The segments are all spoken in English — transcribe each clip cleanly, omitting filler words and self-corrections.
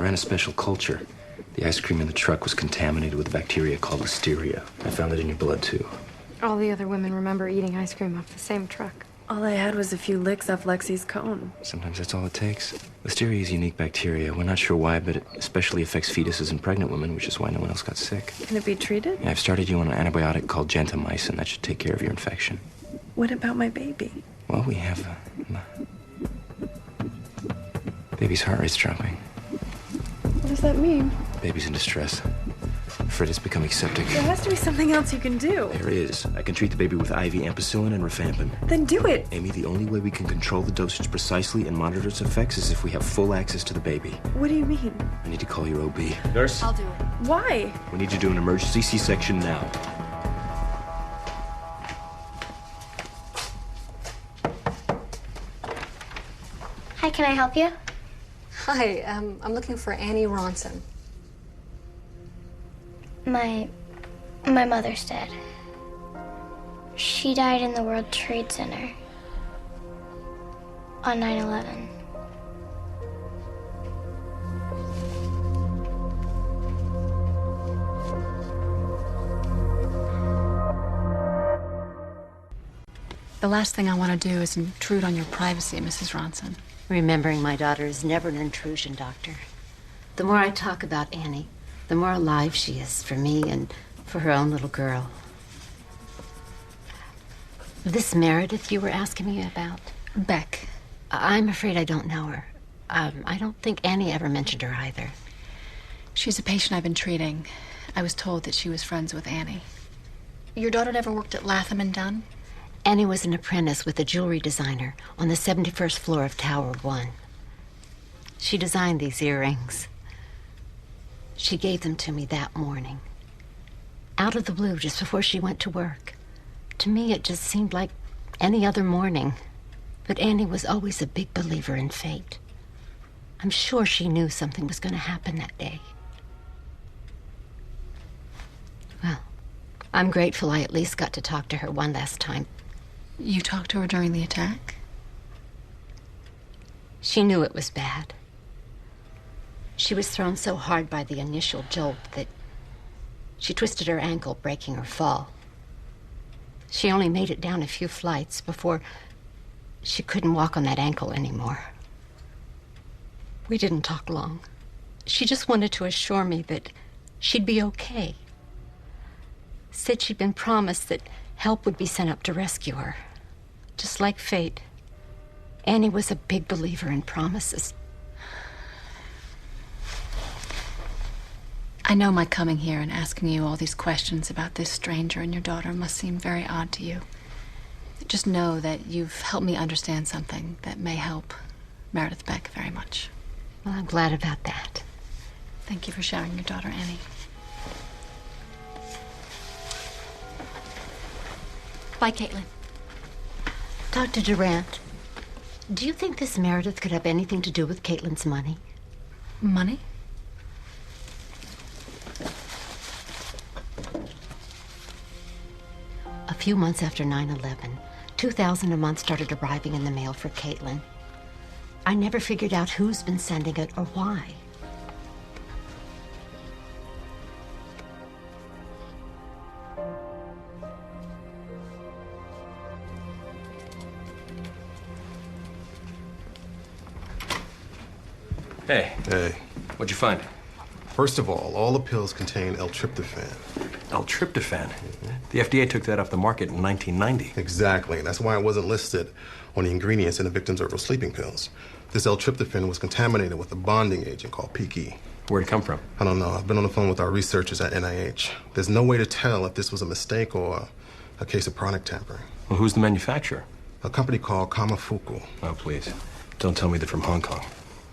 ran a special culture. The ice cream in the truck was contaminated with a bacteria called Listeria. I found it in your blood, too. All the other women remember eating ice cream off the same truck. All I had was a few licks off Lexi's cone. Sometimes that's all it takes. Listeria is a unique bacteria. We're not sure why, but it especially affects fetuses and pregnant women, which is why no one else got sick. Can it be treated? Yeah, I've started you on an antibiotic called gentamicin. That should take care of your infection. What about my baby? Well, we have... baby's heart rate's dropping. What does that mean? Baby's in distress. Fred is becoming septic. There has to be something else you can do. There is. I can treat the baby with IV ampicillin and rifampin. Then do it. Amy, the only way we can control the dosage precisely and monitor its effects is if we have full access to the baby. What do you mean? I need to call your OB. Nurse? I'll do it. Why? We need to do an emergency C-section now. Hi, can I help you? Hi, I'm looking for Annie Ronson. My mother's dead. She died in the World Trade Center on 9/11. The last thing I want to do is intrude on your privacy, Mrs. Ronson. Remembering my daughter is never an intrusion, Doctor. The more I talk about Annie, the more alive she is for me and for her own little girl. This Meredith you were asking me about? Beck. I'm afraid I don't know her. I don't think Annie ever mentioned her either. She's a patient I've been treating. I was told that she was friends with Annie. Your daughter never worked at Latham & Dunn? Annie was an apprentice with a jewelry designer on the 71st floor of Tower 1. She designed these earrings. She gave them to me that morning. Out of the blue, just before she went to work. To me, it just seemed like any other morning. But Annie was always a big believer in fate. I'm sure she knew something was going to happen that day. Well, I'm grateful I at least got to talk to her one last time. You talked to her during the attack? She knew it was bad. She was thrown so hard by the initial jolt that she twisted her ankle, breaking her fall. She only made it down a few flights before she couldn't walk on that ankle anymore. We didn't talk long. She just wanted to assure me that she'd be okay. Said she'd been promised that help would be sent up to rescue her. Just like fate, Annie was a big believer in promises. I know my coming here and asking you all these questions about this stranger and your daughter must seem very odd to you. Just know that you've helped me understand something that may help Meredith Beck very much. Well, I'm glad about that. Thank you for sharing your daughter, Annie. Bye, Caitlin. Dr. Durant, do you think this Meredith could have anything to do with Caitlin's money? Money? A few months after 9/11, $2,000 a month started arriving in the mail for Caitlin. I never figured out who's been sending it or why. Hey. Hey. What'd you find? First of all the pills contain L-tryptophan. L-tryptophan? The FDA took that off the market in 1990. Exactly, and that's why it wasn't listed on the ingredients in the victim's herbal sleeping pills. This L-tryptophan was contaminated with a bonding agent called PEEK. Where'd it come from? I don't know. I've been on the phone with our researchers at NIH. There's no way to tell if this was a mistake or a case of product tampering. Well, who's the manufacturer? A company called Kamafuku. Oh, please. Don't tell me they're from Hong Kong.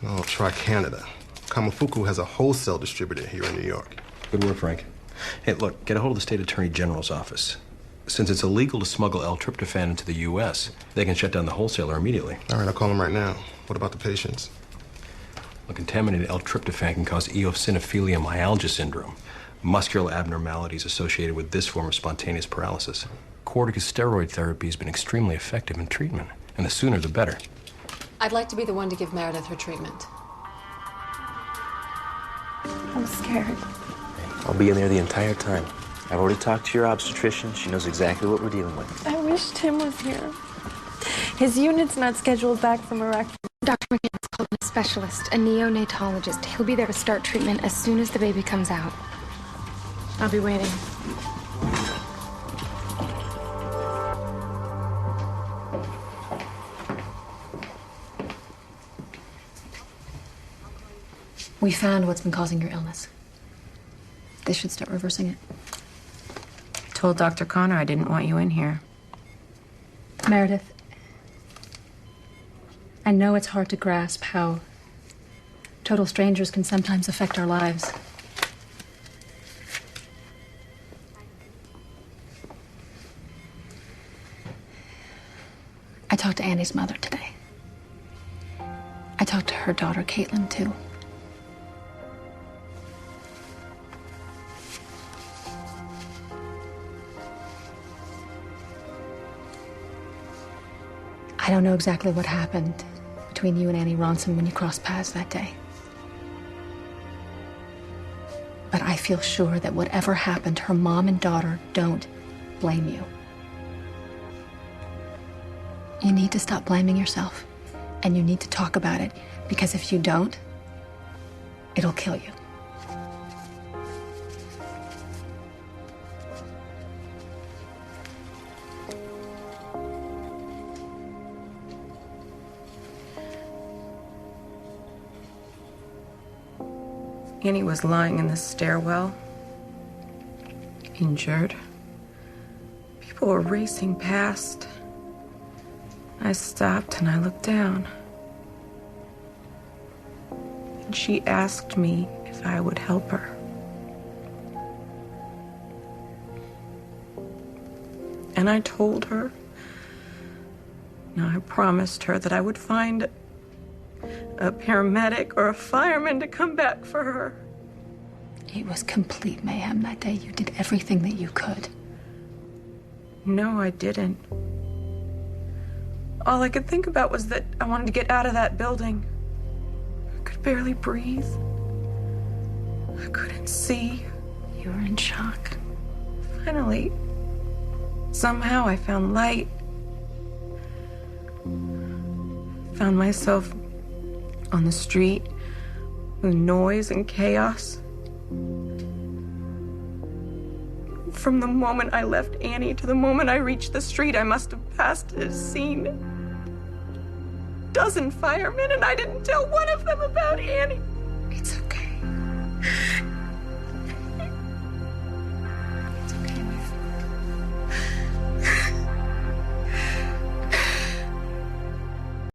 Oh, try Canada. Kamafuku has a wholesale distributor here in New York. Good work, Frank. Hey, look, get a hold of the State Attorney General's office. Since it's illegal to smuggle L-tryptophan into the U.S., they can shut down the wholesaler immediately. All right, I'll call them right now. What about the patients? Well, contaminated L-tryptophan can cause eosinophilia myalgia syndrome, muscular abnormalities associated with this form of spontaneous paralysis. Corticosteroid therapy has been extremely effective in treatment, and the sooner the better. I'd like to be the one to give Meredith her treatment. I'm scared. I'll be in there the entire time. I've already talked to your obstetrician. She knows exactly what we're dealing with. I wish Tim was here. His unit's not scheduled back from Iraq. Dr. McNeil's called a specialist, a neonatologist. He'll be there to start treatment as soon as the baby comes out. I'll be waiting. We found what's been causing your illness. This should start reversing it. I told Dr. Connor I didn't want you in here. Meredith, I know it's hard to grasp how total strangers can sometimes affect our lives. I talked to Annie's mother today. I talked to her daughter, Caitlin, too. I don't know exactly what happened between you and Annie Ronson when you crossed paths that day. But I feel sure that whatever happened, her mom and daughter don't blame you. You need to stop blaming yourself, and you need to talk about it, because if you don't, it'll kill you. Annie was lying in the stairwell, injured. People were racing past. I stopped and I looked down. And she asked me if I would help her. And I told her. Now, I promised her that I would find a paramedic or a fireman to come back for her. It was complete mayhem that day. You did everything that you could. No, I didn't. All I could think about was that I wanted to get out of that building. I could barely breathe. I couldn't see. You were in shock. Finally, somehow I found light. Found myself on the street with noise and chaos. From the moment I left Annie to the moment I reached the street, I must have passed and seen a dozen firemen, and I didn't tell one of them about Annie.